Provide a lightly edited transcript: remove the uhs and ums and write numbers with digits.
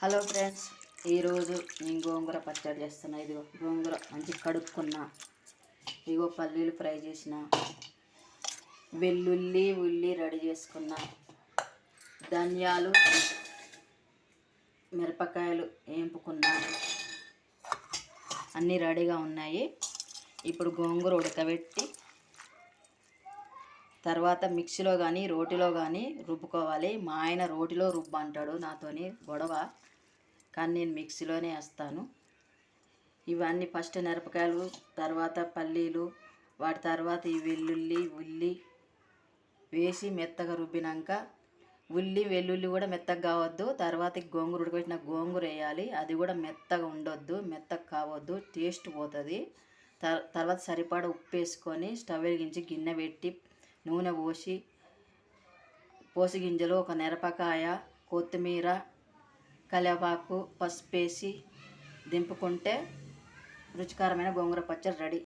Hello friends, ఈరోజు నేను గోంగూర పచ్చడి చేస్తున్నా. ఇదిగో గోంగూర మంచి కడుక్కున్నా, ఇదిగో పల్లీలు ఫ్రై చేసిన, వెల్లుల్లి ఉల్లి రెడీ చేసుకున్నా, ధనియాలు మిరపకాయలు వేంపుకున్నా, అన్నీ రెడీగా ఉన్నాయి. ఇప్పుడు గోంగూర ఉడకబెట్టి తర్వాత మిక్సీలో కానీ రోటిలో కానీ రుబ్బుకోవాలి. మా ఆయన రోటిలో రుబ్బు అంటాడు, నాతోని గొడవ, కానీ నేను మిక్సీలోనే వేస్తాను. ఇవన్నీ ఫస్ట్ మిరపకాయలు, తర్వాత పల్లీలు, వాటి తర్వాత ఈ వెల్లుల్లి ఉల్లి వేసి మెత్తగా రుబ్బినాక, ఉల్లి వెల్లుల్లి కూడా మెత్తగా కావద్దు. తర్వాత గోంగూర ఉడకబెట్టిన గోంగూర వేయాలి, అది కూడా మెత్తగా ఉండొద్దు, మెత్తగా కావద్దు, టేస్ట్ పోతుంది. తర్వాత సరిపడా ఉప్పు వేసుకొని స్టవ్ వెలిగించి గిన్నె పెట్టి నూనె పోసి గింజలు, ఒక మిరపకాయ, కొత్తిమీర, కరివేపాకు, పసుపు వేసి దింపుకుంటే రుచికరమైన గోంగూర పచ్చడి రెడీ.